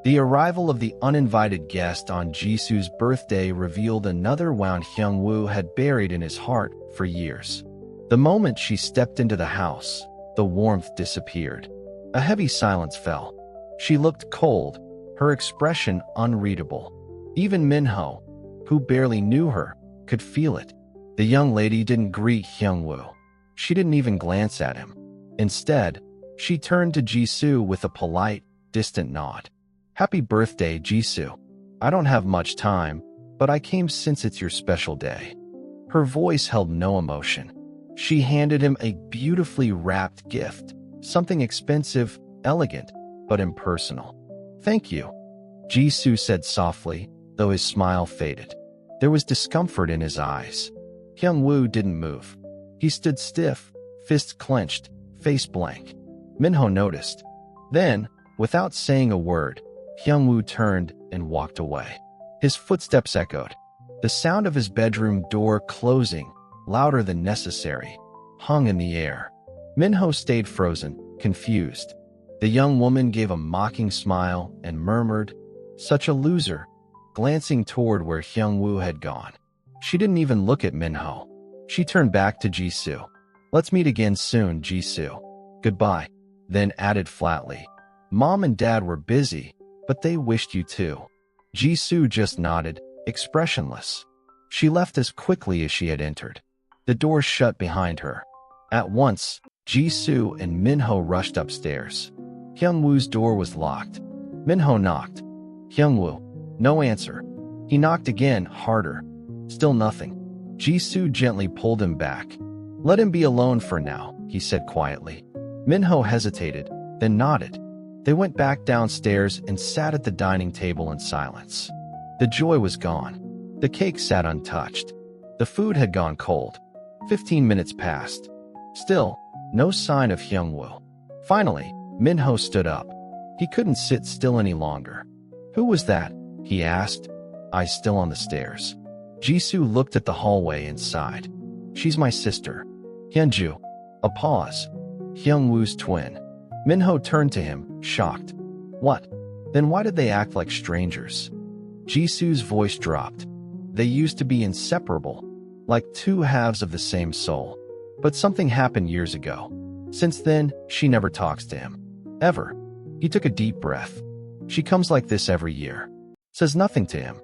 The arrival of the uninvited guest on Jisoo's birthday revealed another wound Hyungwoo had buried in his heart for years. The moment she stepped into the house, the warmth disappeared. A heavy silence fell. She looked cold, her expression unreadable. Even Minho, who barely knew her, could feel it. The young lady didn't greet Hyungwoo. She didn't even glance at him. Instead, she turned to Jisoo with a polite, distant nod. "Happy birthday, Jisoo. I don't have much time, but I came since it's your special day." Her voice held no emotion. She handed him a beautifully wrapped gift, something expensive, elegant, but impersonal. "Thank you," Jisoo said softly, though his smile faded. There was discomfort in his eyes. Hyungwoo didn't move. He stood stiff, fists clenched, face blank. Minho noticed. Then, without saying a word, Hyungwoo turned and walked away. His footsteps echoed. The sound of his bedroom door closing, louder than necessary, hung in the air. Minho stayed frozen, confused. The young woman gave a mocking smile and murmured, "Such a loser," glancing toward where Hyungwoo had gone. She didn't even look at Minho. She turned back to Jisoo. "Let's meet again soon, Jisoo. Goodbye," then added flatly, "Mom and Dad were busy, but they wished you too." Jisoo just nodded, expressionless. She left as quickly as she had entered. The door shut behind her. At once, Jisoo and Minho rushed upstairs. Hyungwoo's door was locked. Minho knocked. "Hyungwoo." No answer. He knocked again, harder. Still nothing. Jisoo gently pulled him back. "Let him be alone for now," he said quietly. Minho hesitated, then nodded. They went back downstairs and sat at the dining table in silence. The joy was gone. The cake sat untouched. The food had gone cold. 15 minutes passed. Still, no sign of Hyungwoo. Finally, Minho stood up. He couldn't sit still any longer. "Who was that?" he asked, eyes still on the stairs. Jisoo looked at the hallway and sighed. "She's my sister, Hyunju." A pause. Hyungwoo's twin. Minho turned to him, shocked. "What? Then why did they act like strangers?" Jisoo's voice dropped. "They used to be inseparable, like two halves of the same soul. But something happened years ago. Since then, she never talks to him. Ever." He took a deep breath. "She comes like this every year. Says nothing to him.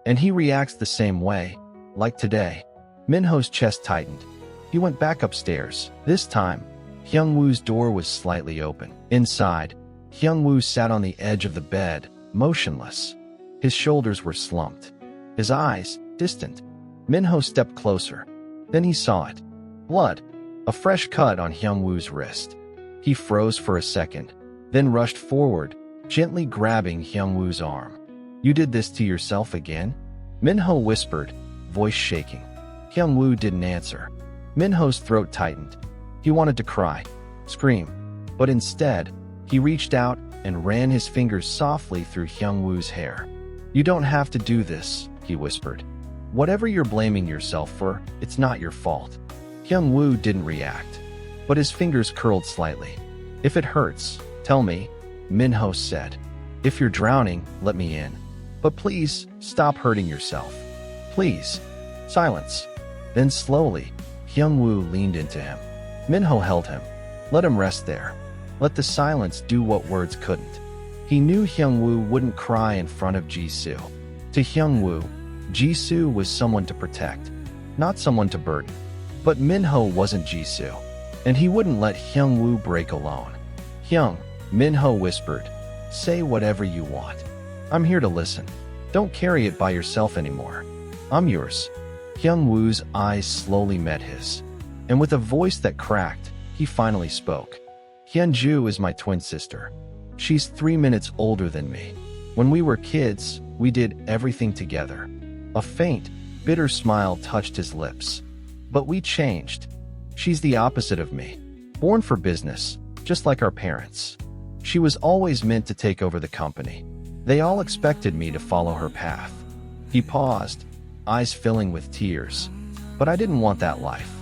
And he reacts the same way, like today." Minho's chest tightened. He went back upstairs. This time, Hyungwoo's door was slightly open. Inside, Hyungwoo sat on the edge of the bed, motionless. His shoulders were slumped. His eyes, distant. Minho stepped closer. Then he saw it. Blood. A fresh cut on Hyungwoo's wrist. He froze for a second, then rushed forward, gently grabbing Hyungwoo's arm. "You did this to yourself again?" Minho whispered, voice shaking. Hyungwoo didn't answer. Minho's throat tightened. He wanted to cry, scream, but instead, he reached out and ran his fingers softly through Hyungwoo's hair. "You don't have to do this," he whispered. "Whatever you're blaming yourself for, it's not your fault." Hyungwoo didn't react, but his fingers curled slightly. "If it hurts, tell me," Minho said. "If you're drowning, let me in. But please, stop hurting yourself. Please." Silence. Then slowly, Hyungwoo leaned into him. Minho held him. Let him rest there. Let the silence do what words couldn't. He knew Hyungwoo wouldn't cry in front of Jisoo. To Hyungwoo, Jisoo was someone to protect, not someone to burden. But Minho wasn't Jisoo, and he wouldn't let Hyungwoo break alone. Minho whispered, "Say whatever you want. I'm here to listen. Don't carry it by yourself anymore. I'm yours." Hyungwoo's eyes slowly met his, and with a voice that cracked, he finally spoke. "Hyunju is my twin sister. She's 3 minutes older than me. When we were kids, we did everything together." A faint, bitter smile touched his lips. "But we changed. She's the opposite of me. Born for business, just like our parents. She was always meant to take over the company. They all expected me to follow her path." He paused, eyes filling with tears. "But I didn't want that life.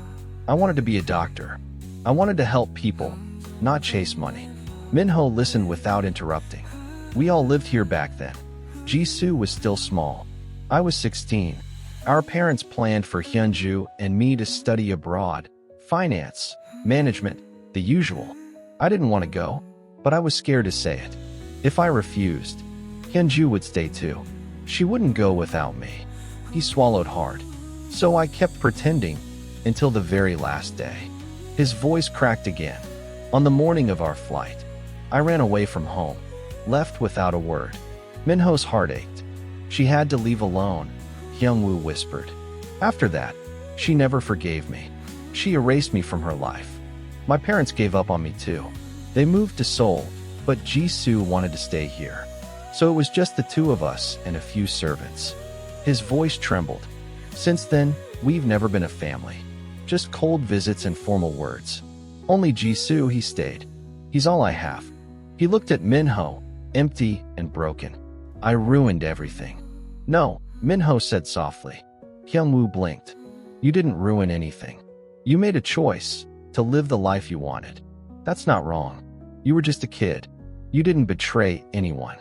I wanted to be a doctor. I wanted to help people, not chase money." Minho listened without interrupting. We all lived here back then. Jisoo was still small. I was 16. Our parents planned for Hyunju and me to study abroad, finance, management, the usual. I didn't want to go, but I was scared to say it. If I refused, Hyunju would stay too. She wouldn't go without me. He swallowed hard. So I kept pretending until the very last day. His voice cracked again. On the morning of our flight, I ran away from home, left without a word. Minho's heart ached. She had to leave alone, Hyungwoo whispered. After that, she never forgave me. She erased me from her life. My parents gave up on me too. They moved to Seoul, but Jisoo wanted to stay here. So it was just the two of us and a few servants. His voice trembled. Since then, we've never been a family. Just cold visits and formal words. Only Jisoo, he stayed. He's all I have. He looked at Minho, empty and broken. I ruined everything. No, Minho said softly. Hyungwoo blinked. You didn't ruin anything. You made a choice to live the life you wanted. That's not wrong. You were just a kid. You didn't betray anyone.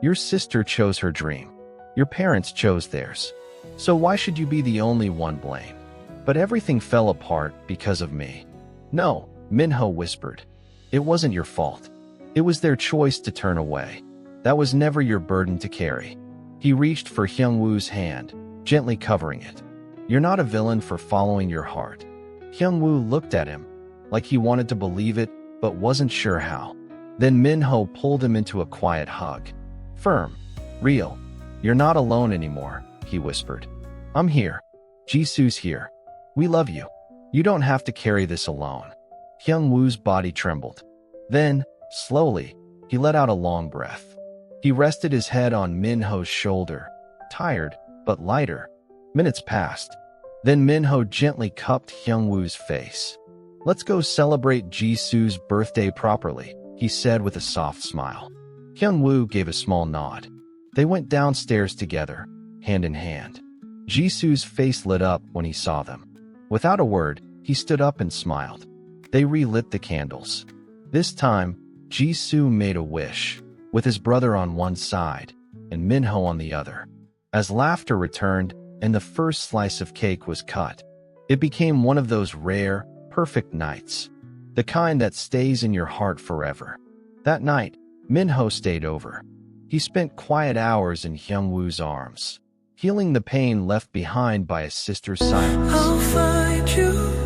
Your sister chose her dream. Your parents chose theirs. So why should you be the only one blamed? But everything fell apart because of me. No, Minho whispered. It wasn't your fault. It was their choice to turn away. That was never your burden to carry. He reached for Hyungwoo's hand, gently covering it. You're not a villain for following your heart. Hyungwoo looked at him, like he wanted to believe it, but wasn't sure how. Then Minho pulled him into a quiet hug. Firm. Real. You're not alone anymore, he whispered. I'm here. Jisoo's here. We love you. You don't have to carry this alone. Hyungwoo's body trembled. Then, slowly, he let out a long breath. He rested his head on Minho's shoulder, tired, but lighter. Minutes passed. Then Minho gently cupped Hyungwoo's face. Let's go celebrate Jisoo's birthday properly, he said with a soft smile. Hyungwoo gave a small nod. They went downstairs together, hand in hand. Jisoo's face lit up when he saw them. Without a word, he stood up and smiled. They relit the candles. This time, Jisoo made a wish, with his brother on one side and Minho on the other. As laughter returned and the first slice of cake was cut, it became one of those rare, perfect nights. The kind that stays in your heart forever. That night, Minho stayed over. He spent quiet hours in Hyungwoo's arms, healing the pain left behind by his sister's silence. I'll find you.